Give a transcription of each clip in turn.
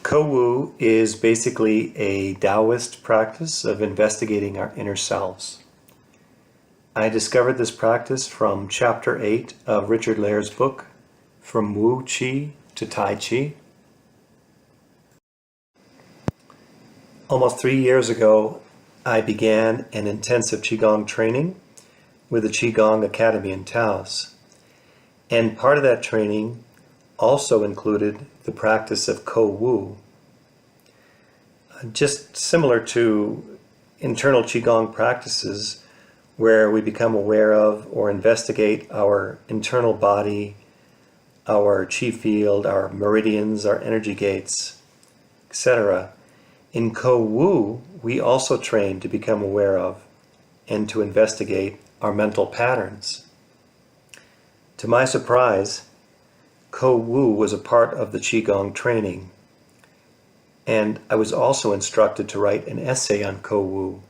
Kovu is basically a Taoist practice of investigating our inner selves. I discovered this practice from Chapter 8 of Richard Lehr's book, From Wu Chi to Tai Chi. Almost 3 years ago, I began an intensive Qigong training with the Qigong Academy in Taos. And part of that training also included the practice of Kovu. Just similar to internal Qigong practices where we become aware of or investigate our internal body, our Qi field, our meridians, our energy gates, etc. In Kovu, we also train to become aware of and to investigate our mental patterns. To my surprise, Kovu was a part of the Qigong training, and I was also instructed to write an essay on Kovu.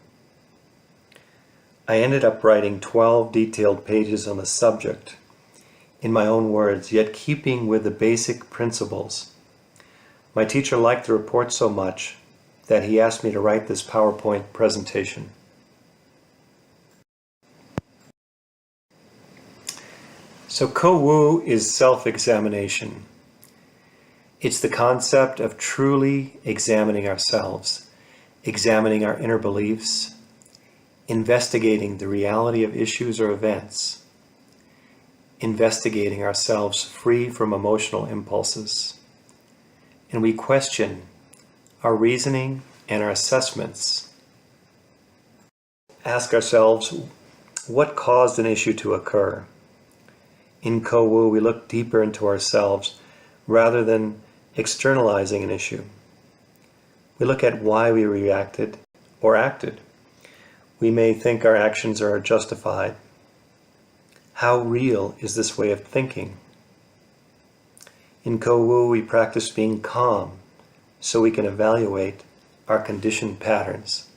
I ended up writing 12 detailed pages on the subject, in my own words, yet keeping with the basic principles. My teacher liked the report so much that he asked me to write this PowerPoint presentation. So Kovu is self-examination. It's the concept of truly examining ourselves, examining our inner beliefs, investigating the reality of issues or events, investigating ourselves free from emotional impulses. And we question our reasoning and our assessments. Ask ourselves, what caused an issue to occur? In Kovu, we look deeper into ourselves rather than externalizing an issue. We look at why we reacted or acted. We may think our actions are justified. How real is this way of thinking? In Kovu, we practice being calm so we can evaluate our conditioned patterns.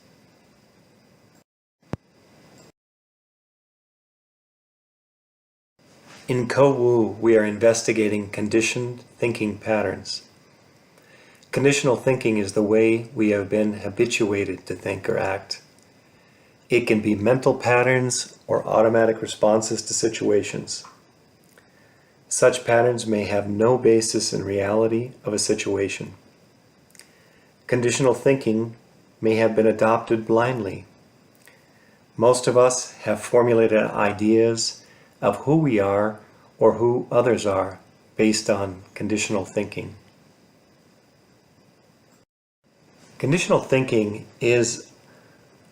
In Kovu, we are investigating conditioned thinking patterns. Conditional thinking is the way we have been habituated to think or act. It can be mental patterns or automatic responses to situations. Such patterns may have no basis in reality of a situation. Conditional thinking may have been adopted blindly. Most of us have formulated ideas of who we are or who others are based on conditional thinking. Conditional thinking is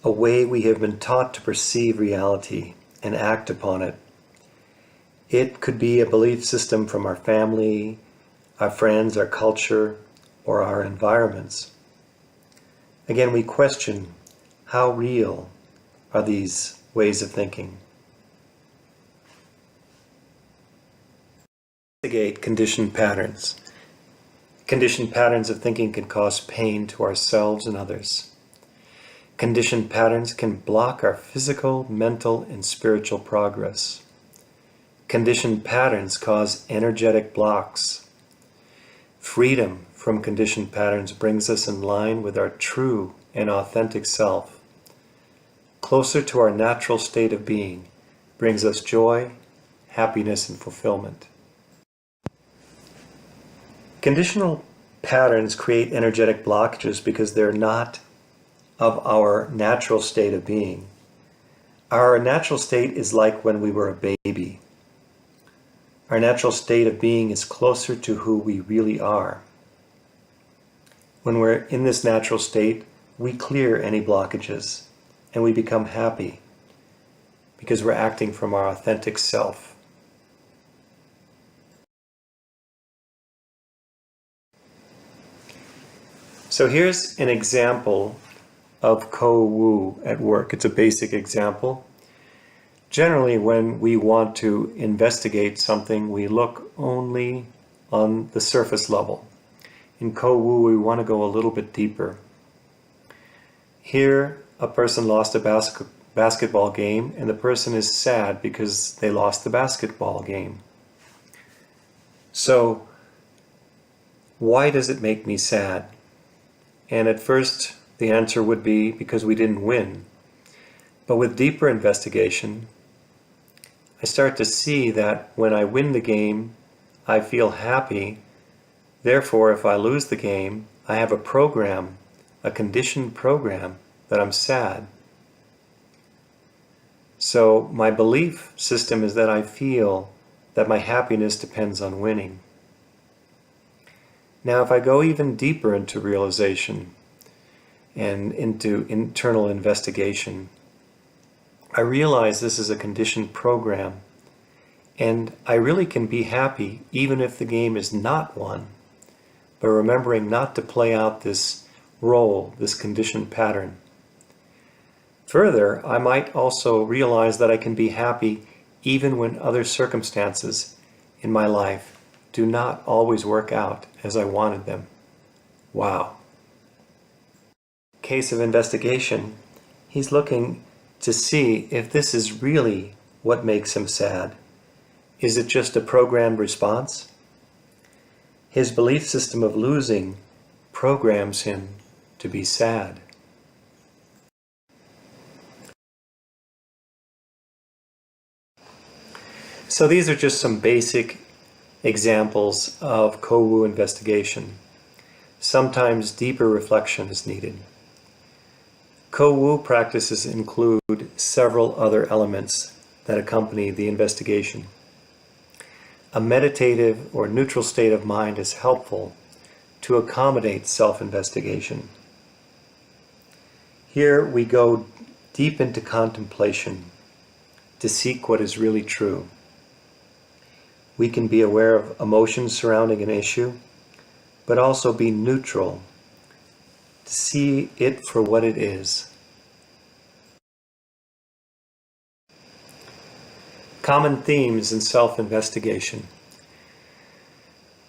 a way we have been taught to perceive reality and act upon it. It could be a belief system from our family, our friends, our culture, or our environments. Again, we question, how real are these ways of thinking? Investigate conditioned patterns. Conditioned patterns of thinking can cause pain to ourselves and others. Conditioned patterns can block our physical, mental, and spiritual progress. Conditioned patterns cause energetic blocks. Freedom from conditioned patterns brings us in line with our true and authentic self. Closer to our natural state of being brings us joy, happiness, and fulfillment. Conditional patterns create energetic blockages because they're not of our natural state of being. Our natural state is like when we were a baby. Our natural state of being is closer to who we really are. When we're in this natural state, we clear any blockages and we become happy because we're acting from our authentic self. So here's an example of Kovu at work. It's a basic example. Generally, when we want to investigate something, we look only on the surface level. In Kovu, we want to go a little bit deeper. Here, a person lost a basketball game, and the person is sad because they lost the basketball game. So, why does it make me sad? And at first, the answer would be because we didn't win. But with deeper investigation, I start to see that when I win the game, I feel happy. Therefore, if I lose the game, I have a program, a conditioned program, that I'm sad. So my belief system is that I feel that my happiness depends on winning. Now, if I go even deeper into realization and into internal investigation, I realize this is a conditioned program, and I really can be happy even if the game is not won, but remembering not to play out this role, this conditioned pattern. Further, I might also realize that I can be happy even when other circumstances in my life do not always work out as I wanted them. Wow. Case of investigation, he's looking to see if this is really what makes him sad. Is it just a programmed response? His belief system of losing programs him to be sad. So these are just some basic examples of Kovu investigation. Sometimes deeper reflection is needed. Kovu practices include several other elements that accompany the investigation. A meditative or neutral state of mind is helpful to accommodate self-investigation. Here we go deep into contemplation to seek what is really true. We can be aware of emotions surrounding an issue, but also be neutral to see it for what it is. Common themes in self-investigation.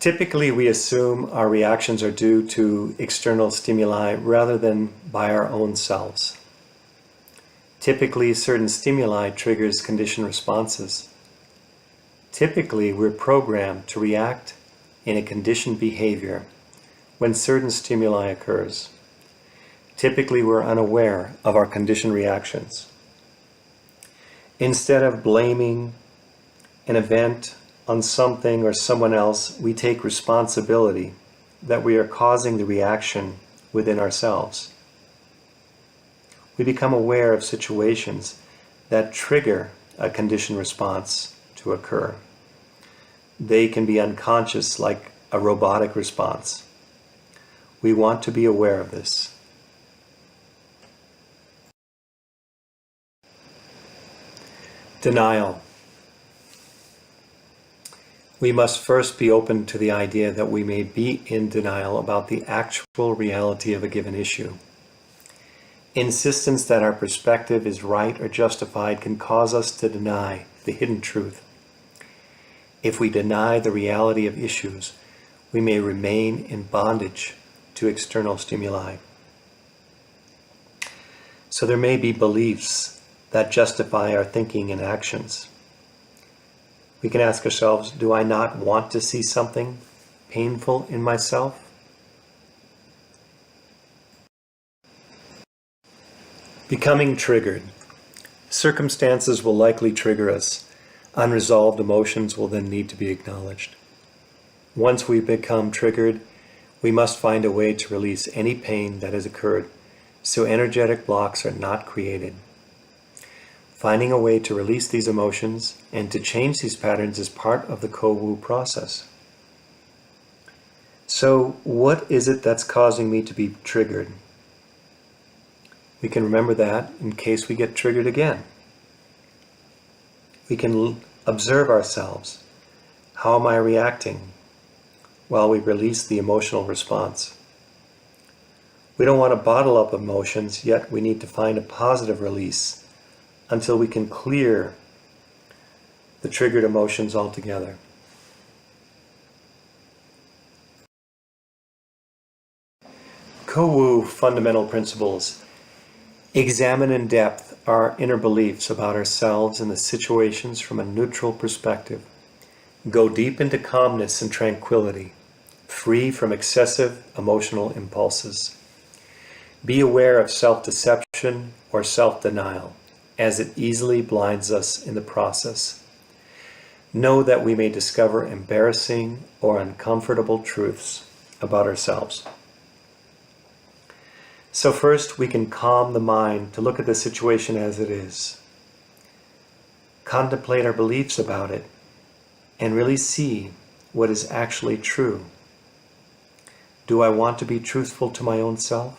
Typically, we assume our reactions are due to external stimuli rather than by our own selves. Typically, certain stimuli triggers conditioned responses. Typically, we're programmed to react in a conditioned behavior when certain stimuli occurs. Typically, we're unaware of our conditioned reactions. Instead of blaming an event on something or someone else, we take responsibility that we are causing the reaction within ourselves. We become aware of situations that trigger a conditioned response to occur. They can be unconscious, like a robotic response. We want to be aware of this. Denial. We must first be open to the idea that we may be in denial about the actual reality of a given issue. Insistence that our perspective is right or justified can cause us to deny the hidden truth. If we deny the reality of issues, we may remain in bondage to external stimuli. So there may be beliefs that justify our thinking and actions. We can ask ourselves, do I not want to see something painful in myself? Becoming triggered. Circumstances will likely trigger us. Unresolved emotions will then need to be acknowledged. Once we become triggered, we must find a way to release any pain that has occurred so energetic blocks are not created. Finding a way to release these emotions and to change these patterns is part of the Kovu process. So, what is it that's causing me to be triggered? We can remember that in case we get triggered again. We can observe ourselves. How am I reacting? While we release the emotional response. We don't want to bottle up emotions, yet we need to find a positive release until we can clear the triggered emotions altogether. Kovu fundamental principles. Examine in depth our inner beliefs about ourselves and the situations from a neutral perspective. Go deep into calmness and tranquility, free from excessive emotional impulses. Be aware of self-deception or self-denial, as it easily blinds us in the process. Know that we may discover embarrassing or uncomfortable truths about ourselves. So first, we can calm the mind to look at the situation as it is. Contemplate our beliefs about it and really see what is actually true. Do I want to be truthful to my own self?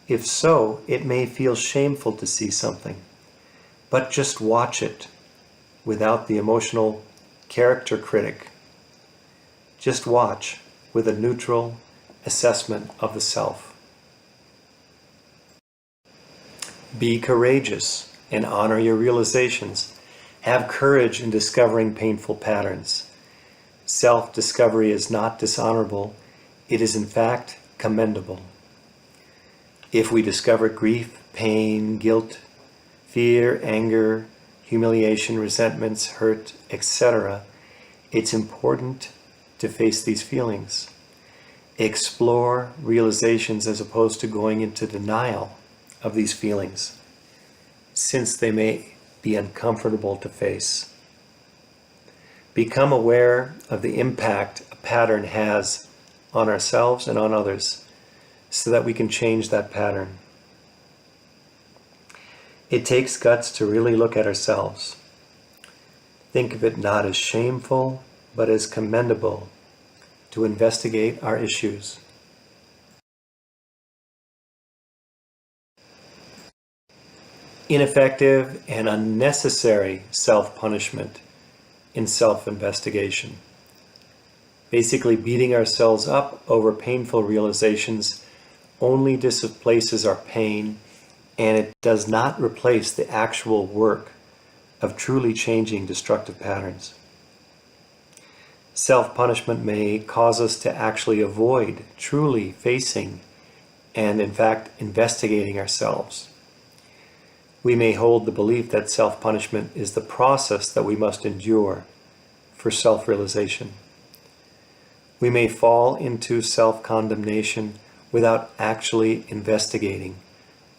If so, it may feel shameful to see something, but just watch it without the emotional character critic. Just watch with a neutral assessment of the self. Be courageous and honor your realizations. Have courage in discovering painful patterns. Self-discovery is not dishonorable. It is in fact commendable. If we discover grief, pain, guilt, fear, anger, humiliation, resentments, hurt, etc., it's important to face these feelings. Explore realizations as opposed to going into denial of these feelings, since they may be uncomfortable to face. Become aware of the impact a pattern has on ourselves and on others, so that we can change that pattern. It takes guts to really look at ourselves. Think of it not as shameful, but as commendable to investigate our issues. Ineffective and unnecessary self-punishment in self-investigation. Basically, beating ourselves up over painful realizations only displaces our pain, and it does not replace the actual work of truly changing destructive patterns. Self-punishment may cause us to actually avoid truly facing and, in fact, investigating ourselves. We may hold the belief that self-punishment is the process that we must endure for self-realization. We may fall into self-condemnation without actually investigating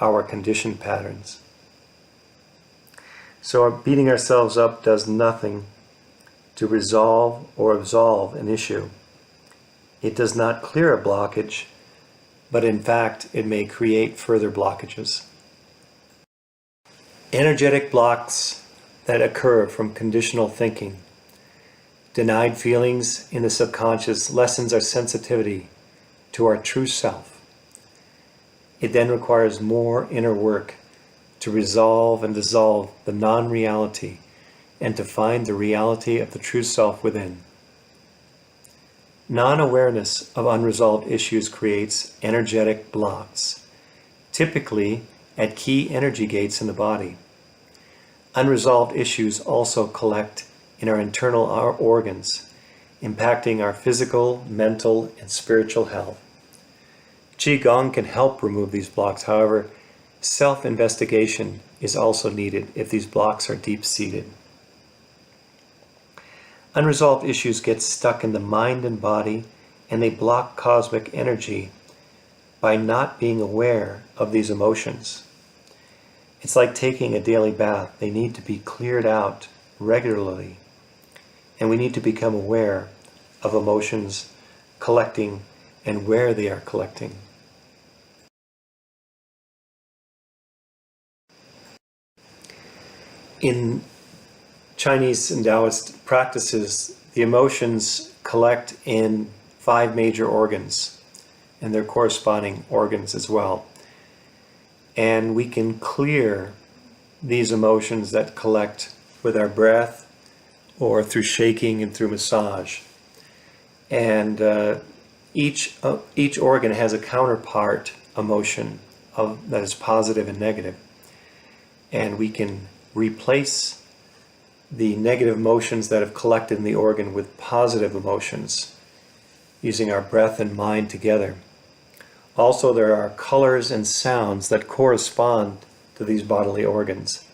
our conditioned patterns. So our beating ourselves up does nothing to resolve or absolve an issue. It does not clear a blockage, but in fact it may create further blockages. Energetic blocks that occur from conditional thinking. Denied feelings in the subconscious lessens our sensitivity to our true self. It then requires more inner work to resolve and dissolve the non-reality and to find the reality of the true self within. Non-awareness of unresolved issues creates energetic blocks, typically at key energy gates in the body. Unresolved issues also collect in our internal organs, impacting our physical, mental, and spiritual health. Qigong can help remove these blocks. However, self-investigation is also needed if these blocks are deep-seated. Unresolved issues get stuck in the mind and body, and they block cosmic energy by not being aware of these emotions. It's like taking a daily bath. They need to be cleared out regularly, and we need to become aware of emotions collecting and where they are collecting. In Chinese and Taoist practices, the emotions collect in 5 major organs and their corresponding organs as well. And we can clear these emotions that collect with our breath or through shaking and through massage. And each organ has a counterpart emotion that is positive and negative. And we can replace the negative emotions that have collected in the organ with positive emotions using our breath and mind together. Also, there are colors and sounds that correspond to these bodily organs.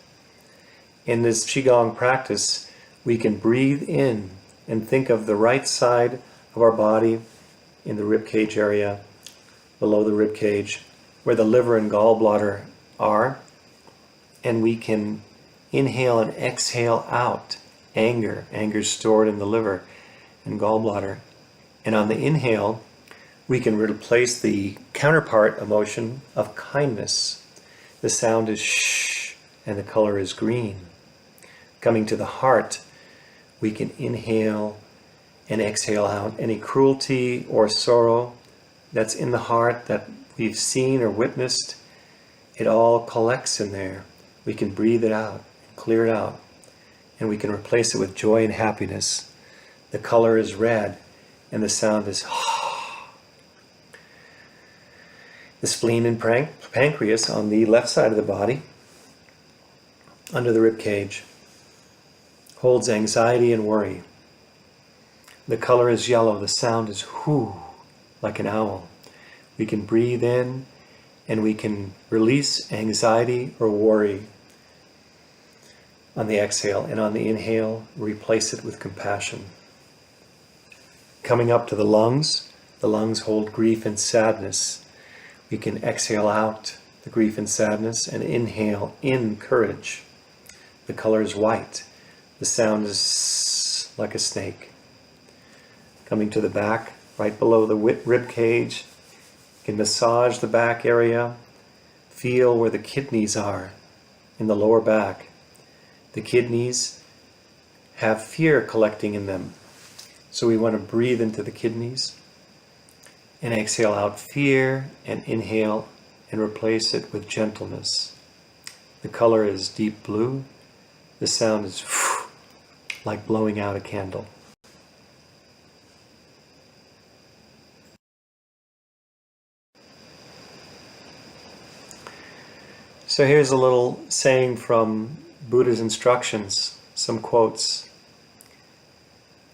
In this Qigong practice, we can breathe in and think of the right side of our body in the rib cage area, below the rib cage, where the liver and gallbladder are, and we can inhale and exhale out anger. Anger is stored in the liver and gallbladder. And on the inhale, we can replace the counterpart emotion of kindness. The sound is shh, and the color is green. Coming to the heart, we can inhale and exhale out any cruelty or sorrow that's in the heart that we've seen or witnessed. It all collects in there. We can breathe it out, clear it out, and we can replace it with joy and happiness. The color is red, and the sound is The spleen and pancreas on the left side of the body, under the rib cage, holds anxiety and worry. The color is yellow. The sound is whoo, like an owl. We can breathe in and we can release anxiety or worry on the exhale, and on the inhale, replace it with compassion. Coming up to the lungs hold grief and sadness. We can exhale out the grief and sadness and inhale in courage. The color is white. The sound is like a snake. Coming to the back, right below the rib cage, you can massage the back area. Feel where the kidneys are in the lower back. The kidneys have fear collecting in them. So we want to breathe into the kidneys and exhale out fear and inhale and replace it with gentleness. The color is deep blue. The sound is like blowing out a candle. So here's a little saying from Buddha's instructions, some quotes.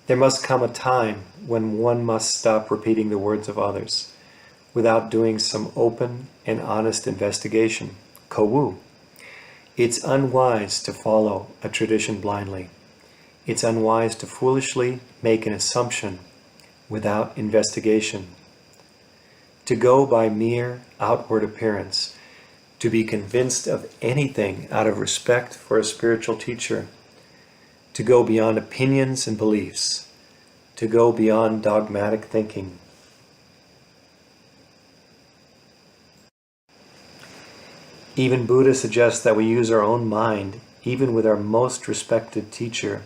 There must come a time when one must stop repeating the words of others without doing some open and honest investigation. Kovu. It's unwise to follow a tradition blindly. It's unwise to foolishly make an assumption without investigation. To go by mere outward appearance, to be convinced of anything out of respect for a spiritual teacher, to go beyond opinions and beliefs, to go beyond dogmatic thinking. Even Buddha suggests that we use our own mind, even with our most respected teacher.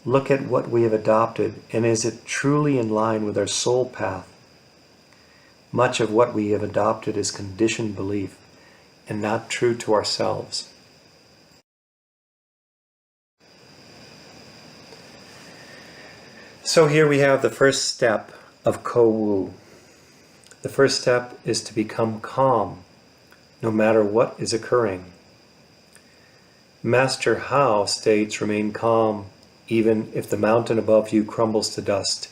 Look at what we have adopted, and is it truly in line with our soul path? Much of what we have adopted is conditioned belief, and not true to ourselves. So here we have the first step of Kovu. The first step is to become calm, no matter what is occurring. Master How states, remain calm, even if the mountain above you crumbles to dust,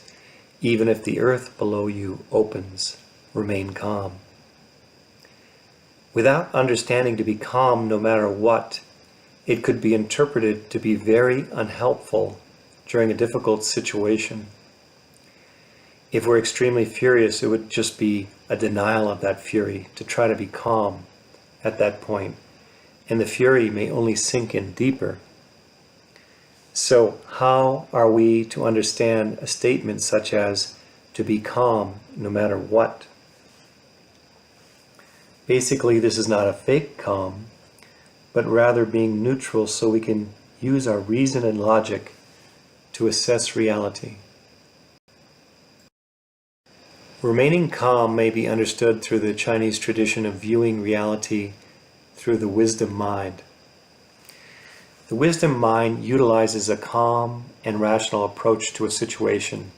even if the earth below you opens, remain calm. Without understanding to be calm no matter what, it could be interpreted to be very unhelpful during a difficult situation. If we're extremely furious, it would just be a denial of that fury to try to be calm at that point, and the fury may only sink in deeper. So how are we to understand a statement such as to be calm no matter what? Basically, this is not a fake calm, but rather being neutral so we can use our reason and logic to assess reality. Remaining calm may be understood through the Chinese tradition of viewing reality through the wisdom mind. The wisdom mind utilizes a calm and rational approach to a situation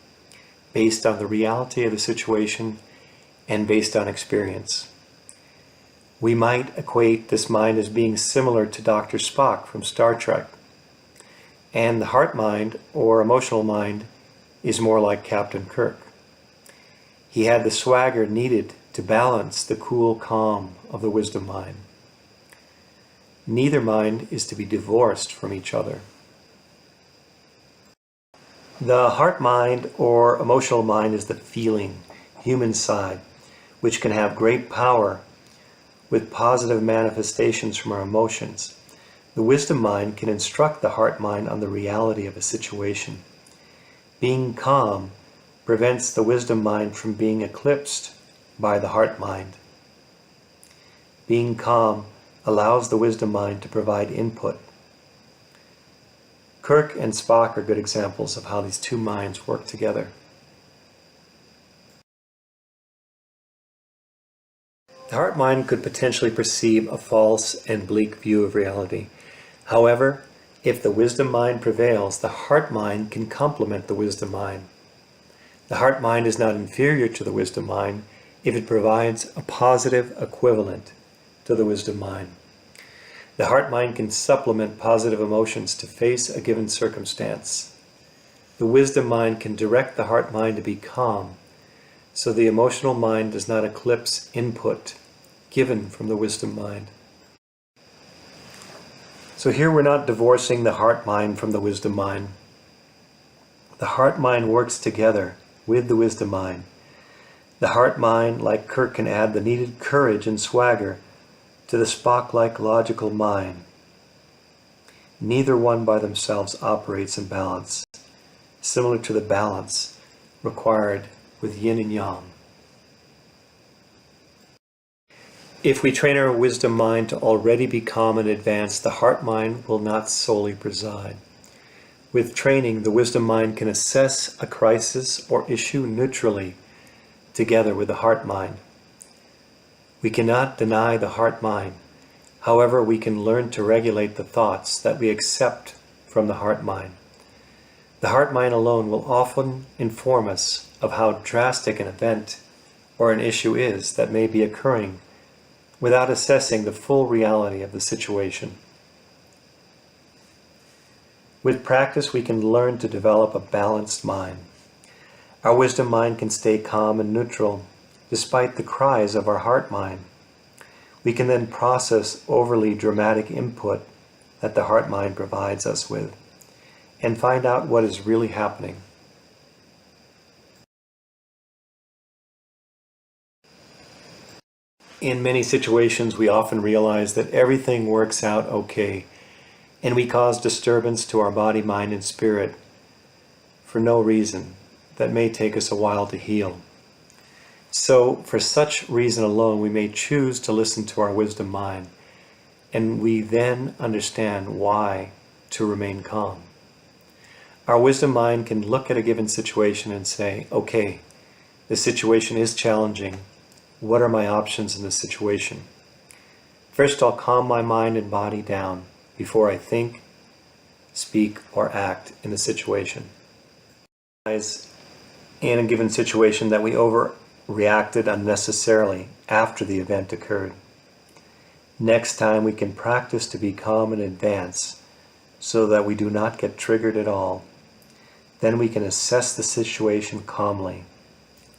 based on the reality of the situation and based on experience. We might equate this mind as being similar to Dr. Spock from Star Trek, and the heart mind or emotional mind is more like Captain Kirk. He had the swagger needed to balance the cool calm of the wisdom mind. Neither mind is to be divorced from each other. The heart mind or emotional mind is the feeling, human side, which can have great power with positive manifestations from our emotions, the wisdom mind can instruct the heart mind on the reality of a situation. Being calm prevents the wisdom mind from being eclipsed by the heart mind. Being calm allows the wisdom mind to provide input. Kirk and Spock are good examples of how these two minds work together. The heart mind could potentially perceive a false and bleak view of reality. However, if the wisdom mind prevails, the heart mind can complement the wisdom mind. The heart mind is not inferior to the wisdom mind if it provides a positive equivalent to the wisdom mind. The heart mind can supplement positive emotions to face a given circumstance. The wisdom mind can direct the heart mind to be calm, so the emotional mind does not eclipse input given from the wisdom mind. So here we're not divorcing the heart mind from the wisdom mind. The heart mind works together with the wisdom mind. The heart mind, like Kirk, can add the needed courage and swagger to the Spock-like logical mind. Neither one by themselves operates in balance, similar to the balance required with yin and yang. If we train our wisdom mind to already be calm and advanced, the heart mind will not solely preside. With training, the wisdom mind can assess a crisis or issue neutrally together with the heart mind. We cannot deny the heart mind. However, we can learn to regulate the thoughts that we accept from the heart mind. The heart mind alone will often inform us of how drastic an event or an issue is that may be occurring without assessing the full reality of the situation. With practice, we can learn to develop a balanced mind. Our wisdom mind can stay calm and neutral despite the cries of our heart mind. We can then process overly dramatic input that the heart mind provides us with and find out what is really happening. In many situations, we often realize that everything works out okay, and we cause disturbance to our body, mind, and spirit for no reason that may take us a while to heal. So, for such reason alone, we may choose to listen to our wisdom mind, and we then understand why to remain calm. Our wisdom mind can look at a given situation and say, okay, this situation is challenging. What are my options in this situation? First, I'll calm my mind and body down before I think, speak, or act in the situation. In a given situation that we overreacted unnecessarily after the event occurred. Next time we can practice to be calm in advance so that we do not get triggered at all. Then we can assess the situation calmly,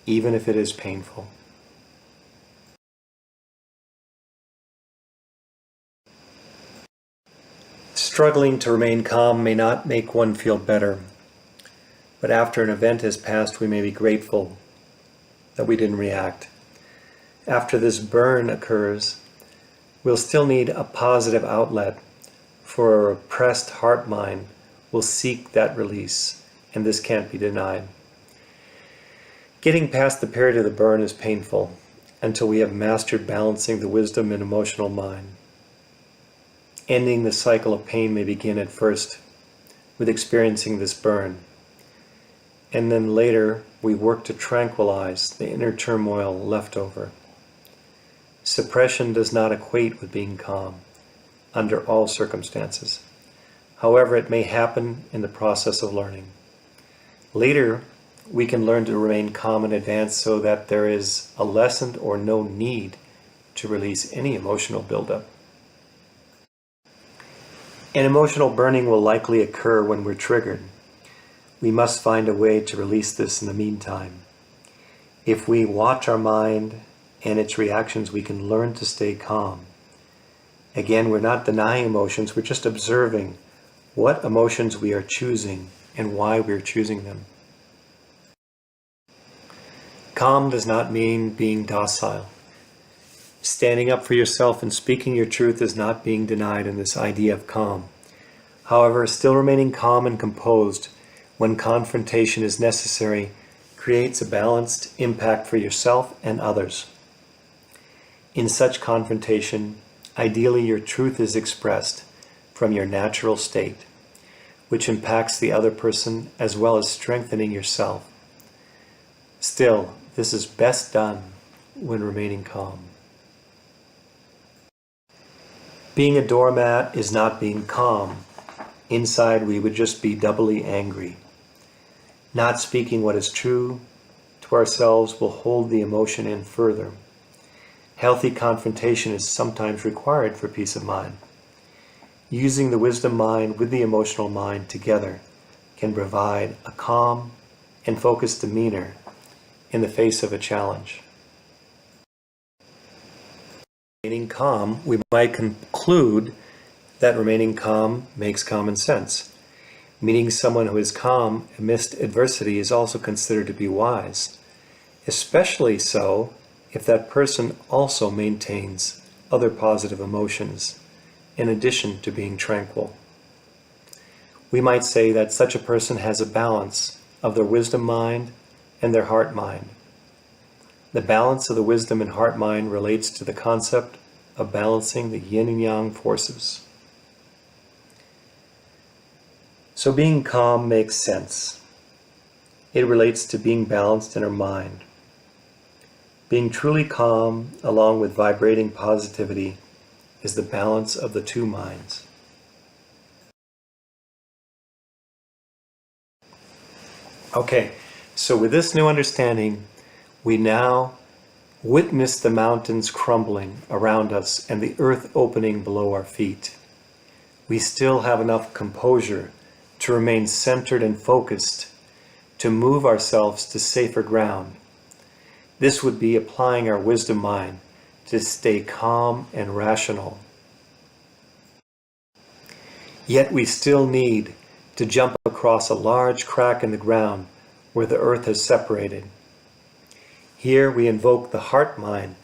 even if it is painful. Struggling to remain calm may not make one feel better, but after an event has passed, we may be grateful that we didn't react. After this burn occurs, we'll still need a positive outlet, for a repressed heart mind will seek that release, and this can't be denied. Getting past the period of the burn is painful until we have mastered balancing the wisdom and emotional mind. Ending the cycle of pain may begin at first with experiencing this burn, and then later we work to tranquilize the inner turmoil left over. Suppression does not equate with being calm under all circumstances. However, it may happen in the process of learning. Later, we can learn to remain calm in advance so that there is a lessened or no need to release any emotional buildup. An emotional burning will likely occur when we're triggered. We must find a way to release this in the meantime. If we watch our mind and its reactions, we can learn to stay calm. Again, we're not denying emotions, we're just observing what emotions we are choosing and why we're choosing them. Calm does not mean being docile. Standing up for yourself and speaking your truth is not being denied in this idea of calm. However, still remaining calm and composed when confrontation is necessary creates a balanced impact for yourself and others. In such confrontation, ideally your truth is expressed from your natural state, which impacts the other person as well as strengthening yourself. Still, this is best done when remaining calm. Being a doormat is not being calm. Inside, we would just be doubly angry. Not speaking what is true to ourselves will hold the emotion in further. Healthy confrontation is sometimes required for peace of mind. Using the wisdom mind with the emotional mind together can provide a calm and focused demeanor in the face of a challenge. Remaining calm, we might conclude that remaining calm makes common sense. Meeting someone who is calm amidst adversity is also considered to be wise, especially so if that person also maintains other positive emotions in addition to being tranquil. We might say that such a person has a balance of their wisdom mind and their heart mind. The balance of the wisdom and heart mind relates to the concept of balancing the yin and yang forces. So being calm makes sense. It relates to being balanced in our mind. Being truly calm, along with vibrating positivity, is the balance of the two minds. Okay, so with this new understanding, we now witness the mountains crumbling around us and the earth opening below our feet. We still have enough composure to remain centered and focused, to move ourselves to safer ground. This would be applying our wisdom mind to stay calm and rational. Yet we still need to jump across a large crack in the ground where the earth has separated. Here we invoke the heart mind,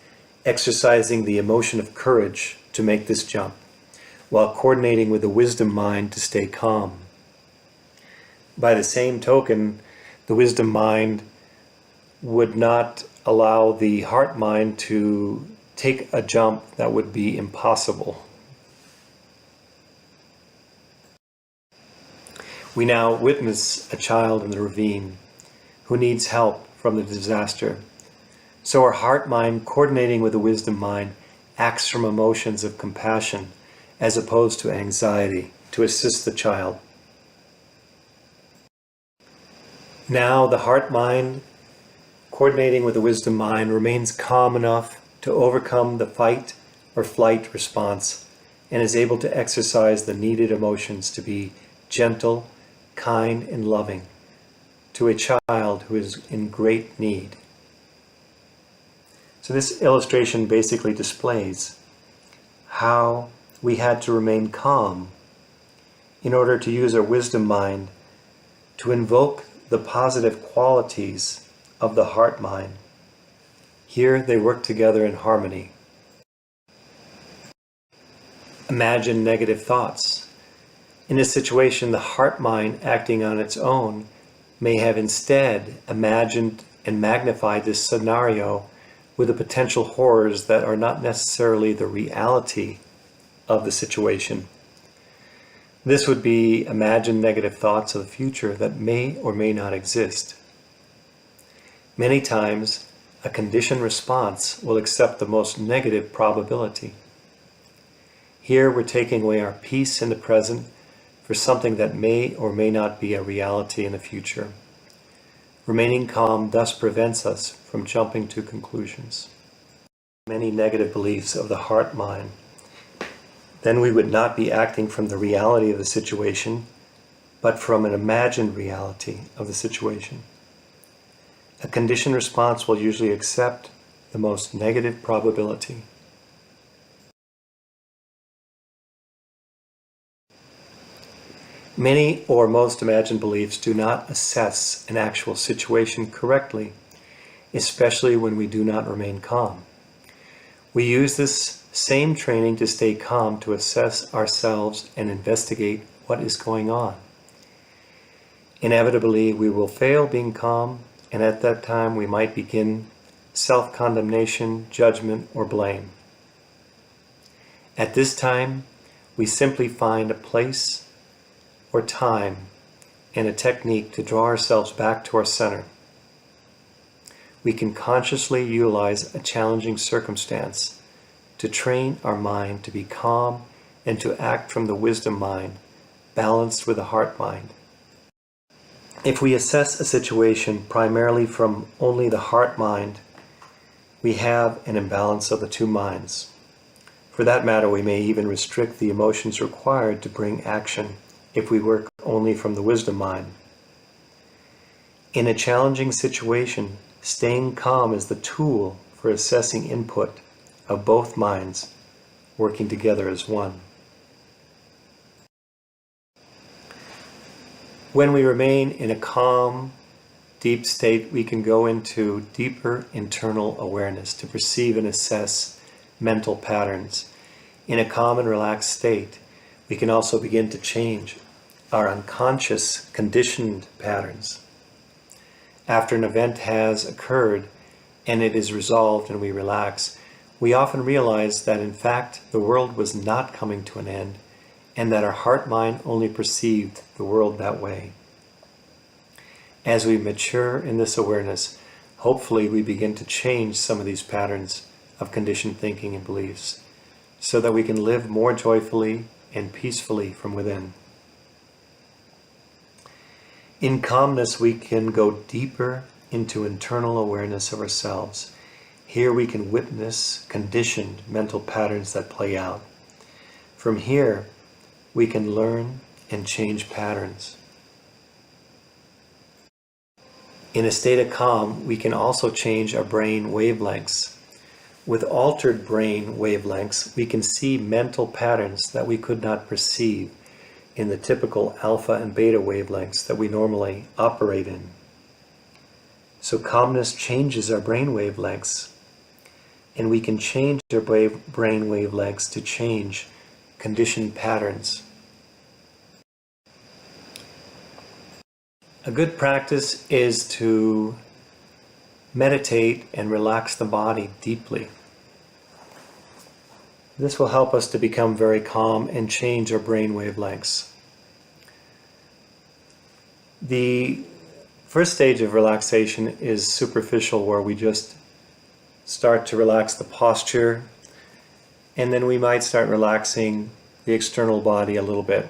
exercising the emotion of courage to make this jump, while coordinating with the wisdom mind to stay calm. By the same token, the wisdom mind would not allow the heart mind to take a jump that would be impossible. We now witness a child in the ravine who needs help from the disaster. So our heart mind, coordinating with the wisdom mind, acts from emotions of compassion as opposed to anxiety to assist the child. Now the heart mind, coordinating with the wisdom mind, remains calm enough to overcome the fight or flight response and is able to exercise the needed emotions to be gentle, kind, and loving to a child who is in great need. So this illustration basically displays how we had to remain calm in order to use our wisdom mind to invoke the positive qualities of the heart mind. Here they work together in harmony. Imagine negative thoughts. In this situation, the heart mind, acting on its own, may have instead imagined and magnified this scenario with the potential horrors that are not necessarily the reality of the situation. This would be imagined negative thoughts of the future that may or may not exist. Many times, a conditioned response will accept the most negative probability. Here we're taking away our peace in the present for something that may or may not be a reality in the future. Remaining calm thus prevents us from jumping to conclusions. Many negative beliefs of the heart mind, then we would not be acting from the reality of the situation, but from an imagined reality of the situation. A conditioned response will usually accept the most negative probability. Many or most imagined beliefs do not assess an actual situation correctly, especially when we do not remain calm. We use this same training to stay calm, to assess ourselves and investigate what is going on. Inevitably, we will fail being calm, and at that time we might begin self-condemnation, judgment, or blame. At this time, we simply find a place or time and a technique to draw ourselves back to our center. We can consciously utilize a challenging circumstance to train our mind to be calm and to act from the wisdom mind, balanced with the heart mind. If we assess a situation primarily from only the heart mind, we have an imbalance of the two minds. For that matter, we may even restrict the emotions required to bring action if we work only from the wisdom mind. In a challenging situation, staying calm is the tool for assessing input of both minds working together as one. When we remain in a calm, deep state, we can go into deeper internal awareness to perceive and assess mental patterns. In a calm and relaxed state, we can also begin to change our unconscious conditioned patterns. After an event has occurred and it is resolved and we relax, we often realize that in fact the world was not coming to an end and that our heart mind only perceived the world that way. As we mature in this awareness, hopefully we begin to change some of these patterns of conditioned thinking and beliefs so that we can live more joyfully and peacefully from within. In calmness, we can go deeper into internal awareness of ourselves. Here we can witness conditioned mental patterns that play out. From here, we can learn and change patterns. In a state of calm, we can also change our brain wavelengths. With altered brain wavelengths, we can see mental patterns that we could not perceive in the typical alpha and beta wavelengths that we normally operate in. So calmness changes our brain wavelengths, and we can change our brain wavelengths to change conditioned patterns. A good practice is to meditate and relax the body deeply. This will help us to become very calm and change our brain wavelengths. The first stage of relaxation is superficial, where we just start to relax the posture, and then we might start relaxing the external body a little bit.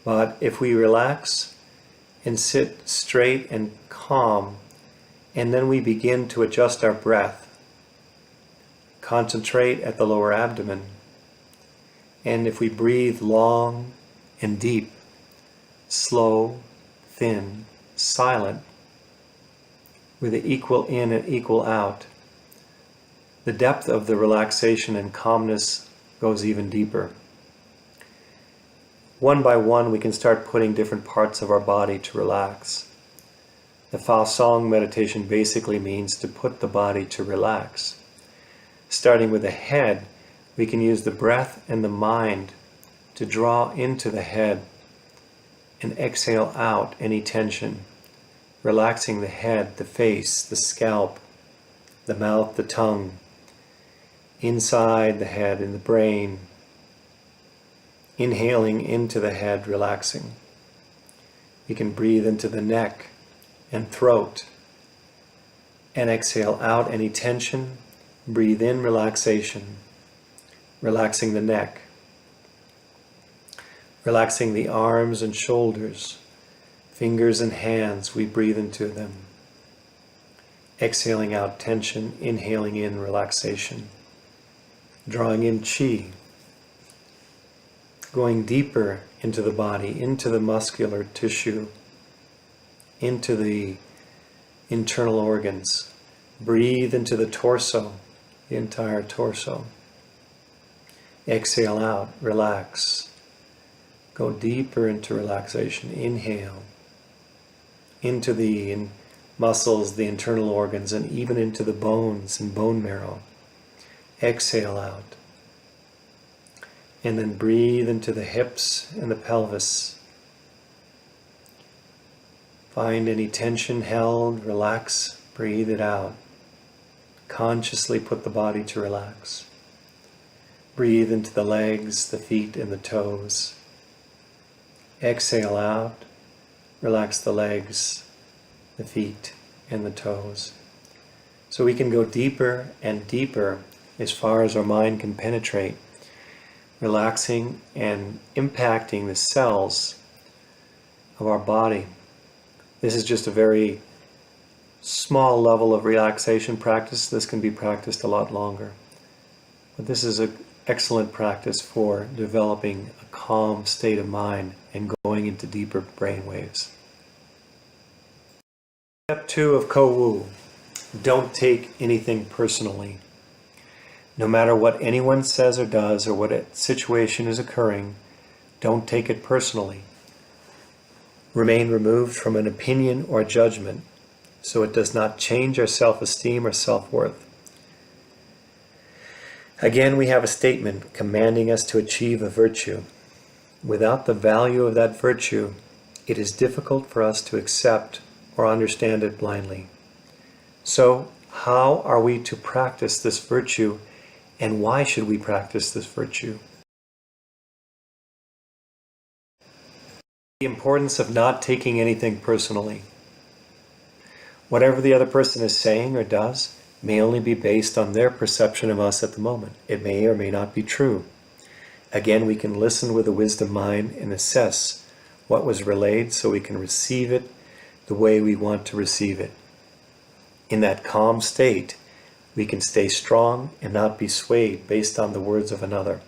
But if we relax and sit straight and calm, and then we begin to adjust our breath, concentrate at the lower abdomen, and if we breathe long and deep, slow, thin, silent, with an equal in and equal out, the depth of the relaxation and calmness goes even deeper. One by one, we can start putting different parts of our body to relax. The Fa Song meditation basically means to put the body to relax. Starting with the head, we can use the breath and the mind to draw into the head and exhale out any tension, relaxing the head, the face, the scalp, the mouth, the tongue, inside the head, in the brain. Inhaling into the head, relaxing. We can breathe into the neck and throat and exhale out any tension. Breathe in relaxation, relaxing the neck, relaxing the arms and shoulders, fingers and hands, we breathe into them. Exhaling out tension, inhaling in relaxation. Drawing in qi, going deeper into the body, into the muscular tissue, into the internal organs. Breathe into the torso, the entire torso. Exhale out, relax. Go deeper into relaxation. Inhale into the muscles, the internal organs, and even into the bones and bone marrow. Exhale out. And then breathe into the hips and the pelvis. Find any tension held, relax, breathe it out. Consciously put the body to relax. Breathe into the legs, the feet, and the toes. Exhale out, relax the legs, the feet, and the toes. So we can go deeper and deeper as far as our mind can penetrate, relaxing and impacting the cells of our body. This is just a very small level of relaxation practice. This can be practiced a lot longer. But this is an excellent practice for developing a calm state of mind and going into deeper brain waves. Step 2 of Kovu. Don't take anything personally. No matter what anyone says or does or what situation is occurring, don't take it personally. Remain removed from an opinion or judgment so it does not change our self-esteem or self-worth. Again, we have a statement commanding us to achieve a virtue. Without the value of that virtue, it is difficult for us to accept or understand it blindly. So, how are we to practice this virtue, and why should we practice this virtue? The importance of not taking anything personally. Whatever the other person is saying or does may only be based on their perception of us at the moment. It may or may not be true. Again, we can listen with a wisdom mind and assess what was relayed so we can receive it the way we want to receive it. In that calm state, we can stay strong and not be swayed based on the words of another.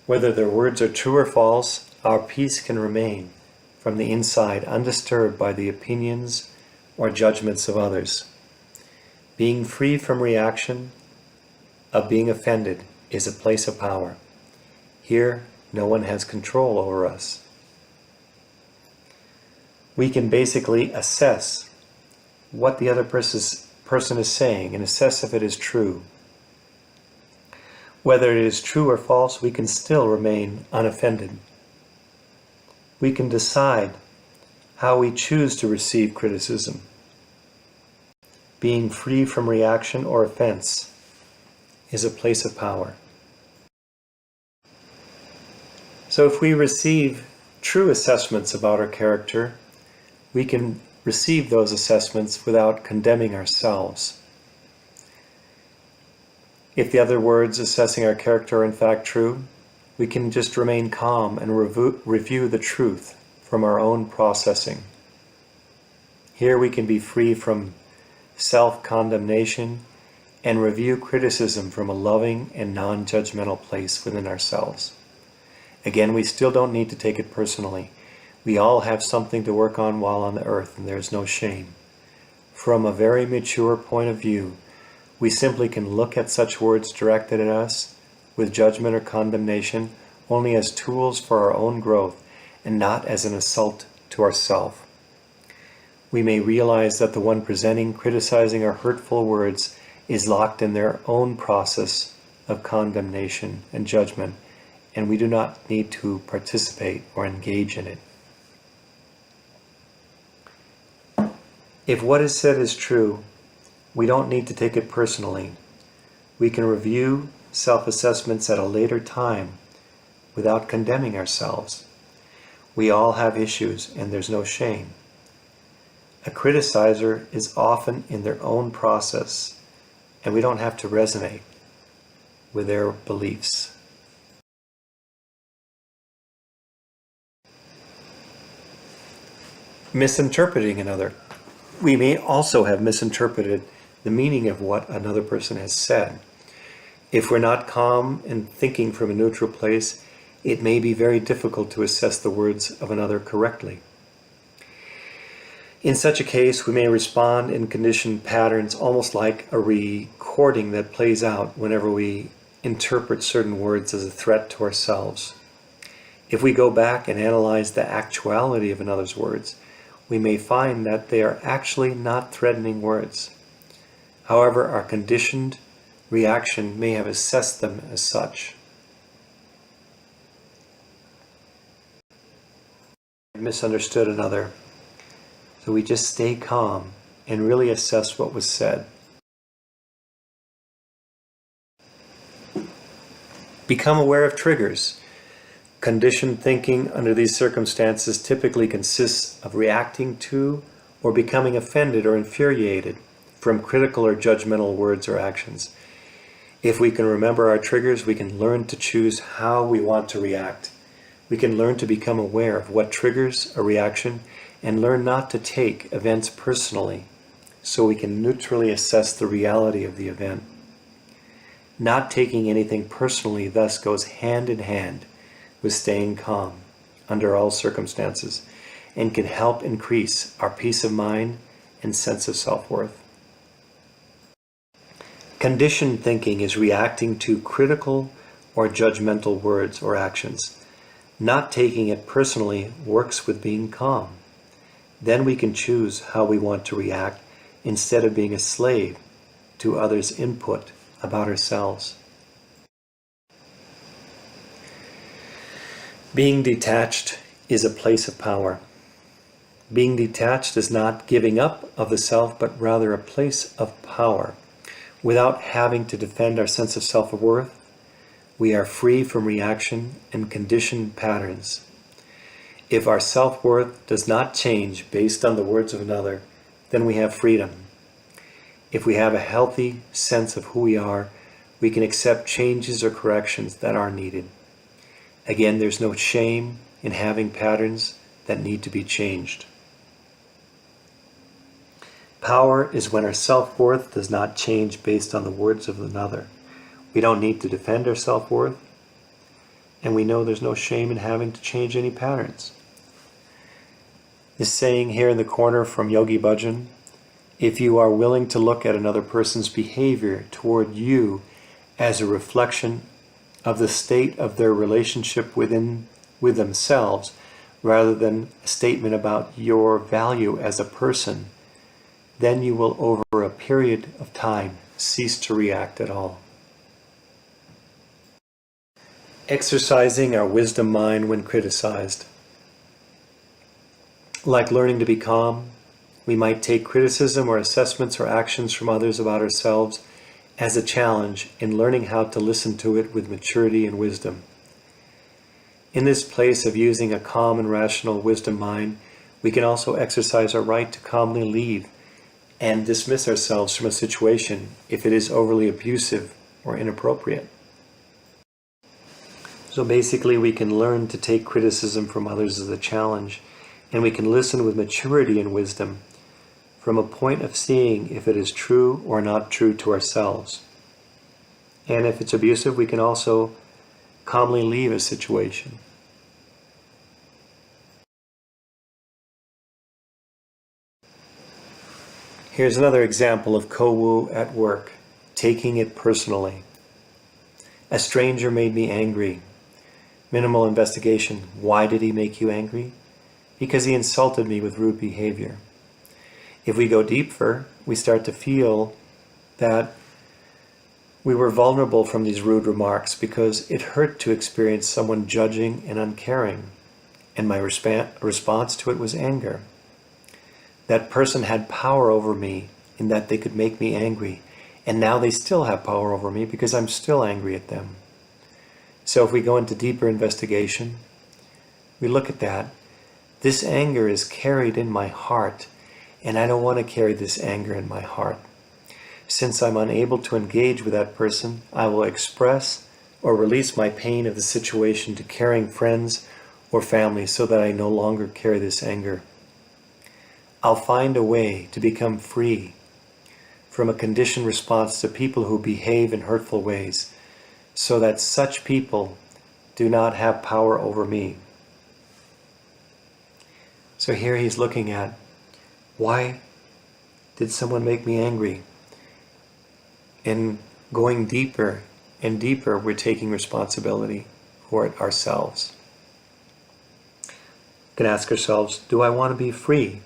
Whether their words are true or false, our peace can remain from the inside undisturbed by the opinions or judgments of others. Being free from reaction of being offended is a place of power. Here, no one has control over us. We can basically assess what the other person is saying and assess if it is true. Whether it is true or false, we can still remain unoffended. We can decide how we choose to receive criticism. Being free from reaction or offense is a place of power. So if we receive true assessments about our character, we can receive those assessments without condemning ourselves. If the other words assessing our character are in fact true, we can just remain calm and review the truth from our own processing. Here we can be free from self-condemnation and review criticism from a loving and non-judgmental place within ourselves. Again, we still don't need to take it personally. We all have something to work on while on the earth, and there's no shame. From a very mature point of view, we simply can look at such words directed at us with judgment or condemnation only as tools for our own growth and not as an assault to ourself. We may realize that the one presenting, criticizing, or hurtful words is locked in their own process of condemnation and judgment, and we do not need to participate or engage in it. If what is said is true, we don't need to take it personally. We can review self-assessments at a later time without condemning ourselves. We all have issues, and there's no shame. A criticizer is often in their own process, and we don't have to resonate with their beliefs. Misinterpreting another. We may also have misinterpreted the meaning of what another person has said. If we're not calm and thinking from a neutral place, it may be very difficult to assess the words of another correctly. In such a case, we may respond in conditioned patterns almost like a recording that plays out whenever we interpret certain words as a threat to ourselves. If we go back and analyze the actuality of another's words, we may find that they are actually not threatening words. However, our conditioned reaction may have assessed them as such. Misunderstood another. So we just stay calm and really assess what was said. Become aware of triggers. Conditioned thinking under these circumstances typically consists of reacting to or becoming offended or infuriated from critical or judgmental words or actions. If we can remember our triggers, we can learn to choose how we want to react. We can learn to become aware of what triggers a reaction and learn not to take events personally, so we can neutrally assess the reality of the event. Not taking anything personally thus goes hand in hand with staying calm under all circumstances and can help increase our peace of mind and sense of self-worth. Conditioned thinking is reacting to critical or judgmental words or actions. Not taking it personally works with being calm. Then we can choose how we want to react instead of being a slave to others' input about ourselves. Being detached is a place of power. Being detached is not giving up of the self, but rather a place of power. Without having to defend our sense of self-worth, we are free from reaction and conditioned patterns. If our self-worth does not change based on the words of another, then we have freedom. If we have a healthy sense of who we are, we can accept changes or corrections that are needed. Again, there's no shame in having patterns that need to be changed. Power is when our self-worth does not change based on the words of another. We don't need to defend our self-worth, and we know there's no shame in having to change any patterns. This saying here in the corner from Yogi Bhajan, if you are willing to look at another person's behavior toward you as a reflection of the state of their relationship with themselves, rather than a statement about your value as a person, then you will, over a period of time, cease to react at all. Exercising our wisdom mind when criticized. Like learning to be calm, we might take criticism or assessments or actions from others about ourselves as a challenge in learning how to listen to it with maturity and wisdom. In this place of using a calm and rational wisdom mind, we can also exercise our right to calmly leave and dismiss ourselves from a situation if it is overly abusive or inappropriate. So basically, we can learn to take criticism from others as a challenge, and we can listen with maturity and wisdom from a point of seeing if it is true or not true to ourselves. And if it's abusive, we can also calmly leave a situation. Here's another example of Kovu at work, taking it personally. A stranger made me angry. Minimal investigation. Why did he make you angry? Because he insulted me with rude behavior. If we go deeper, we start to feel that we were vulnerable from these rude remarks because it hurt to experience someone judging and uncaring, and my response to it was anger. That person had power over me in that they could make me angry, and now they still have power over me because I'm still angry at them. So if we go into deeper investigation, we look at that. This anger is carried in my heart, and I don't want to carry this anger in my heart. Since I'm unable to engage with that person, I will express or release my pain of the situation to caring friends or family so that I no longer carry this anger. I'll find a way to become free from a conditioned response to people who behave in hurtful ways, so that such people do not have power over me. So here he's looking at, why did someone make me angry? And going deeper and deeper, we're taking responsibility for it ourselves. We can ask ourselves, do I want to be free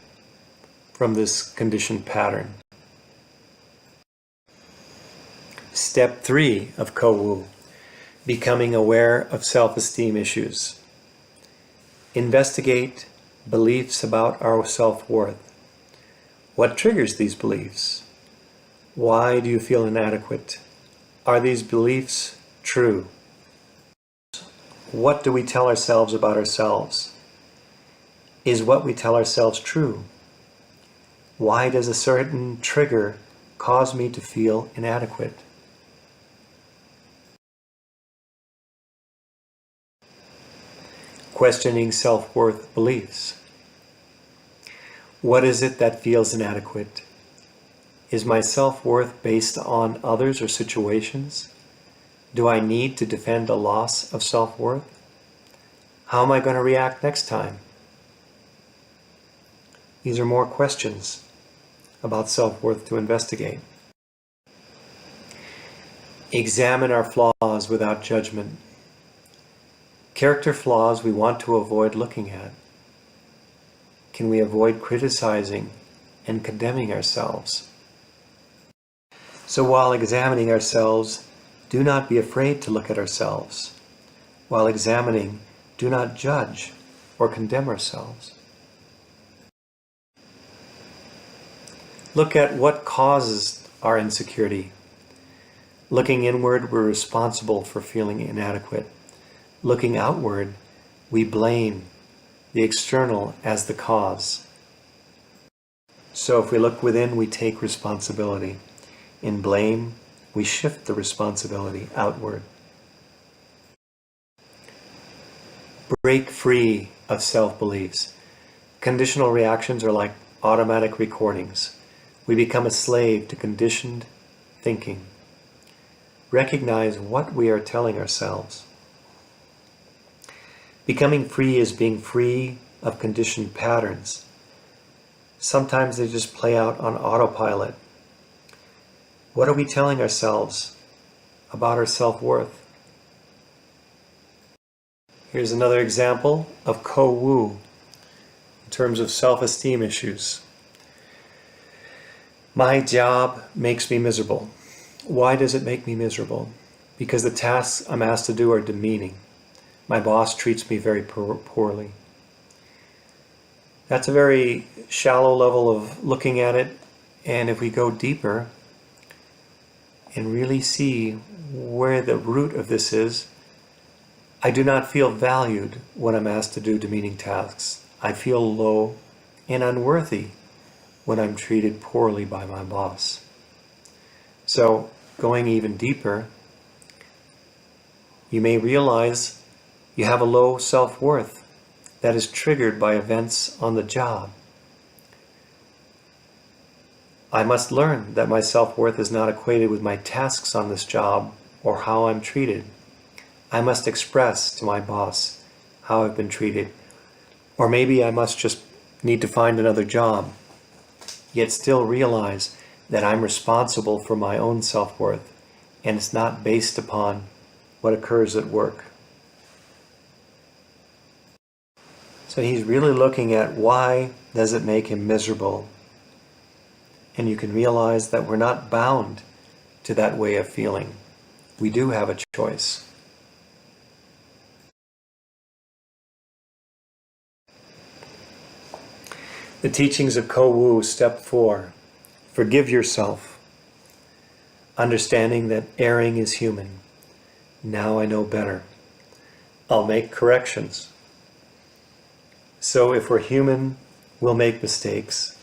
from this conditioned pattern? Step 3 of Kovu, becoming aware of self-esteem issues. Investigate beliefs about our self-worth. What triggers these beliefs? Why do you feel inadequate? Are these beliefs true? What do we tell ourselves about ourselves? Is what we tell ourselves true? Why does a certain trigger cause me to feel inadequate? Questioning self-worth beliefs. What is it that feels inadequate? Is my self-worth based on others or situations? Do I need to defend a loss of self-worth? How am I going to react next time? These are more questions about self-worth to investigate. Examine our flaws without judgment. Character flaws we want to avoid looking at. Can we avoid criticizing and condemning ourselves? So while examining ourselves, do not be afraid to look at ourselves. While examining, do not judge or condemn ourselves. Look at what causes our insecurity. Looking inward, we're responsible for feeling inadequate. Looking outward, we blame the external as the cause. So if we look within, we take responsibility. In blame, we shift the responsibility outward. Break free of self-beliefs. Conditional reactions are like automatic recordings. We become a slave to conditioned thinking. Recognize what we are telling ourselves. Becoming free is being free of conditioned patterns. Sometimes they just play out on autopilot. What are we telling ourselves about our self-worth? Here's another example of Kovu in terms of self-esteem issues. My job makes me miserable. Why does it make me miserable? Because the tasks I'm asked to do are demeaning. My boss treats me very poorly. That's a very shallow level of looking at it, and if we go deeper and really see where the root of this is, I do not feel valued when I'm asked to do demeaning tasks. I feel low and unworthy when I'm treated poorly by my boss. So, going even deeper, you may realize you have a low self-worth that is triggered by events on the job. I must learn that my self-worth is not equated with my tasks on this job or how I'm treated. I must express to my boss how I've been treated. Or maybe I must just need to find another job, yet still realize that I'm responsible for my own self-worth and it's not based upon what occurs at work. So he's really looking at why does it make him miserable. And you can realize that we're not bound to that way of feeling. We do have a choice. The teachings of Kovu, step 4. Forgive yourself. Understanding that erring is human. Now I know better. I'll make corrections. So if we're human, we'll make mistakes,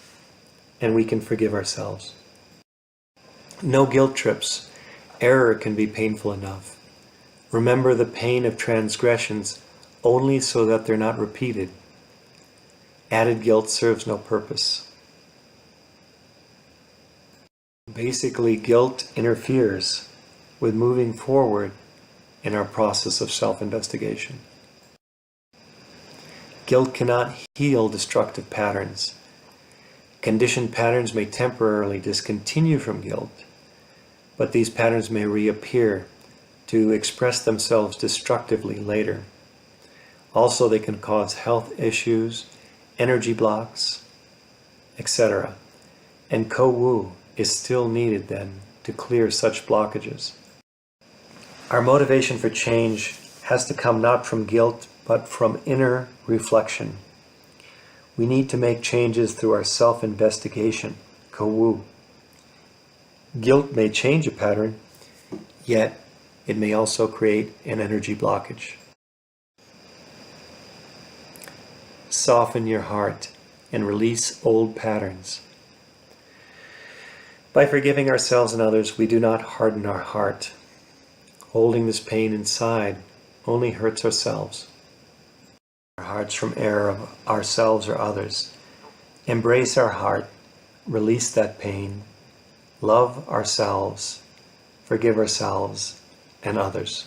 and we can forgive ourselves. No guilt trips. Error can be painful enough. Remember the pain of transgressions only so that they're not repeated. Added guilt serves no purpose. Basically, guilt interferes with moving forward in our process of self-investigation. Guilt cannot heal destructive patterns. Conditioned patterns may temporarily discontinue from guilt, but these patterns may reappear to express themselves destructively later. Also, they can cause health issues, energy blocks, etc. And Kovu is still needed then to clear such blockages. Our motivation for change has to come not from guilt, but from inner reflection. We need to make changes through our self-investigation, Kovu. Guilt may change a pattern, yet it may also create an energy blockage. Soften your heart and release old patterns. By forgiving ourselves and others, we do not harden our heart. Holding this pain inside only hurts ourselves. Our hearts from error of ourselves or others. Embrace our heart, release that pain, love ourselves, forgive ourselves and others.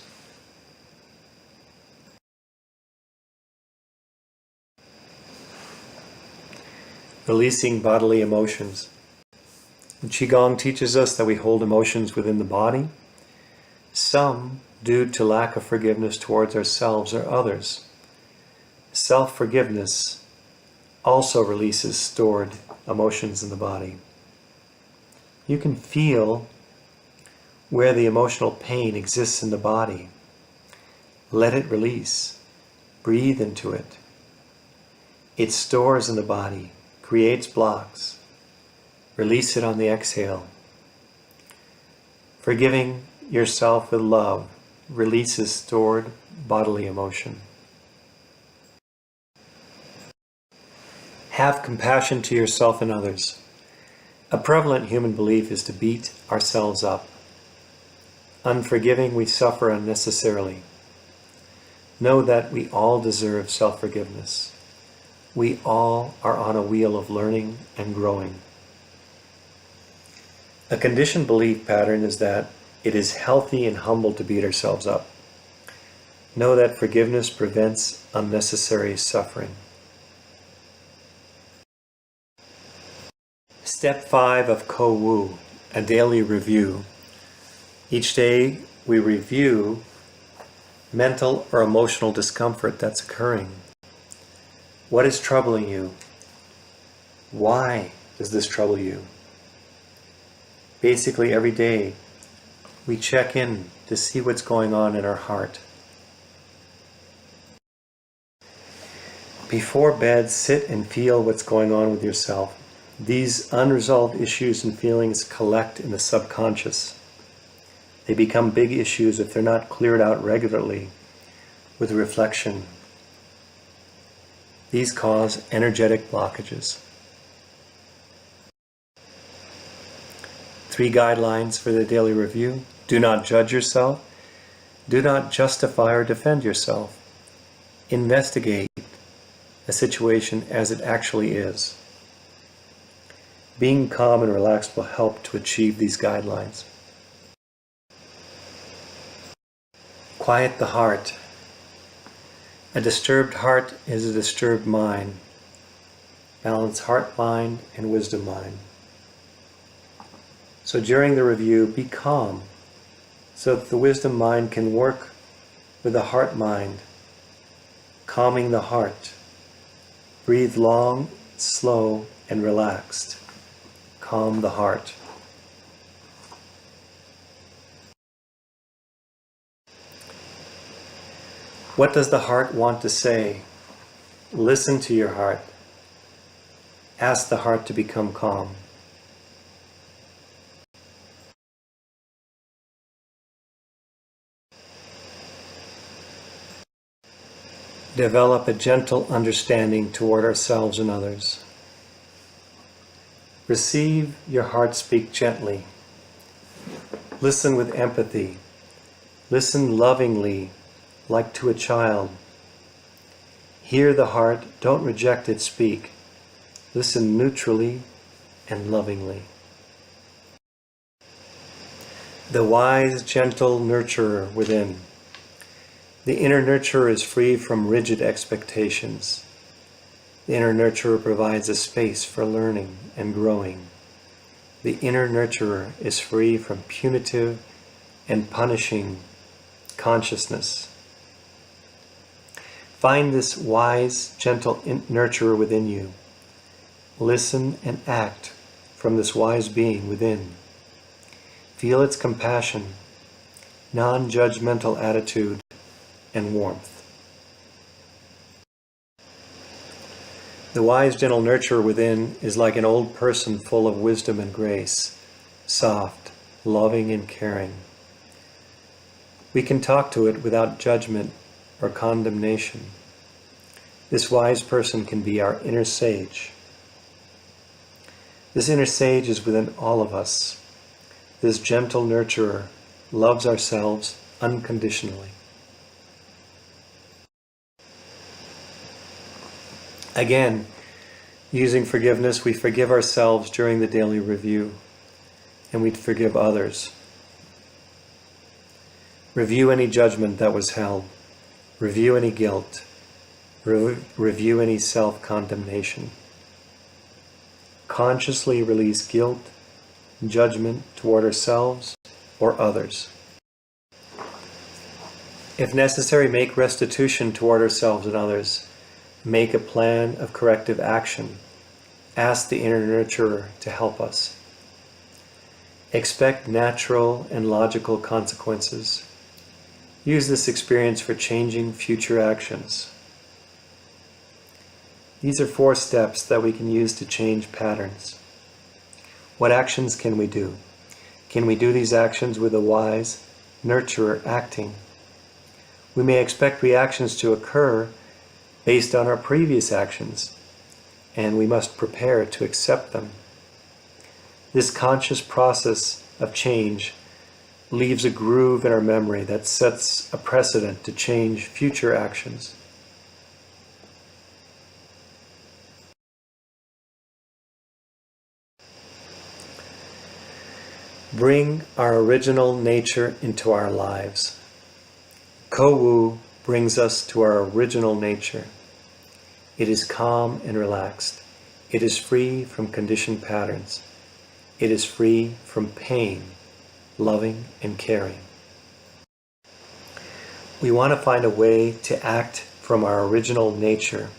Releasing bodily emotions. Qigong teaches us that we hold emotions within the body, some due to lack of forgiveness towards ourselves or others. Self-forgiveness also releases stored emotions in the body. You can feel where the emotional pain exists in the body. Let it release. Breathe into it. It stores in the body, creates blocks. Release it on the exhale. Forgiving yourself with love releases stored bodily emotion. Have compassion to yourself and others. A prevalent human belief is to beat ourselves up. Unforgiving, we suffer unnecessarily. Know that we all deserve self-forgiveness. We all are on a wheel of learning and growing. A conditioned belief pattern is that it is healthy and humble to beat ourselves up. Know that forgiveness prevents unnecessary suffering. Step 5 of Kovu, a daily review. Each day we review mental or emotional discomfort that's occurring. What is troubling you? Why does this trouble you? Basically, every day we check in to see what's going on in our heart. Before bed, sit and feel what's going on with yourself. These unresolved issues and feelings collect in the subconscious. They become big issues if they're not cleared out regularly with reflection. These cause energetic blockages. 3 guidelines for the daily review. Do not judge yourself. Do not justify or defend yourself. Investigate a situation as it actually is. Being calm and relaxed will help to achieve these guidelines. Quiet the heart. A disturbed heart is a disturbed mind. Balance heart mind and wisdom mind. So during the review, be calm so that the wisdom mind can work with the heart mind, calming the heart. Breathe long, slow, and relaxed. Calm the heart. What does the heart want to say? Listen to your heart. Ask the heart to become calm. Develop a gentle understanding toward ourselves and others. Receive your heart speak gently. Listen with empathy. Listen lovingly, like to a child. Hear the heart, don't reject it speak. Listen neutrally and lovingly. The wise, gentle nurturer within. The inner nurturer is free from rigid expectations. The inner nurturer provides a space for learning and growing. The inner nurturer is free from punitive and punishing consciousness. Find this wise, gentle nurturer within you. Listen and act from this wise being within. Feel its compassion, non-judgmental attitude, and warmth. The wise, gentle nurturer within is like an old person full of wisdom and grace, soft, loving, and caring. We can talk to it without judgment or condemnation. This wise person can be our inner sage. This inner sage is within all of us. This gentle nurturer loves ourselves unconditionally. Again, using forgiveness, we forgive ourselves during the daily review, and we forgive others. Review any judgment that was held. Review any guilt. Review any self-condemnation. Consciously release guilt, judgment toward ourselves or others. If necessary, make restitution toward ourselves and others. Make a plan of corrective action. Ask the inner nurturer to help us. Expect natural and logical consequences. Use this experience for changing future actions. These are 4 steps that we can use to change patterns. What actions can we do? Can we do these actions with a wise nurturer acting? We may expect reactions to occur based on our previous actions, and we must prepare to accept them. This conscious process of change leaves a groove in our memory that sets a precedent to change future actions. Bring our original nature into our lives. Kovu brings us to our original nature. It is calm and relaxed. It is free from conditioned patterns. It is free from pain, loving and caring. We want to find a way to act from our original nature.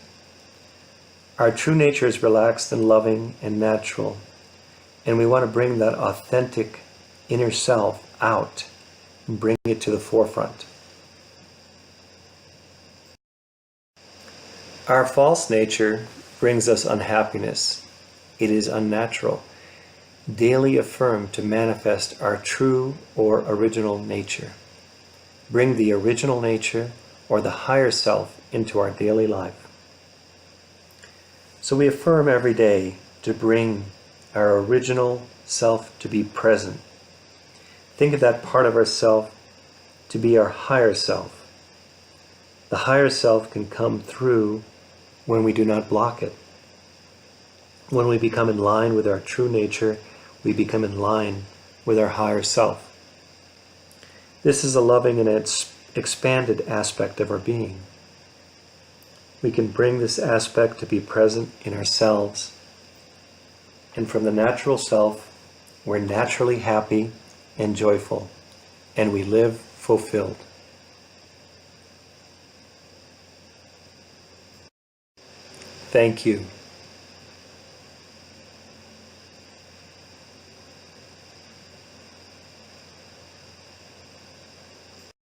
Our true nature is relaxed and loving and natural, and we want to bring that authentic inner self out and bring it to the forefront. Our false nature brings us unhappiness. It is unnatural. Daily affirm to manifest our true or original nature. Bring the original nature or the higher self into our daily life. So we affirm every day to bring our original self to be present. Think of that part of ourself to be our higher self. The higher self can come through when we do not block it. When we become in line with our true nature, we become in line with our higher self. This is a loving and expanded aspect of our being. We can bring this aspect to be present in ourselves. And from the natural self, we're naturally happy and joyful, and we live fulfilled. Thank you.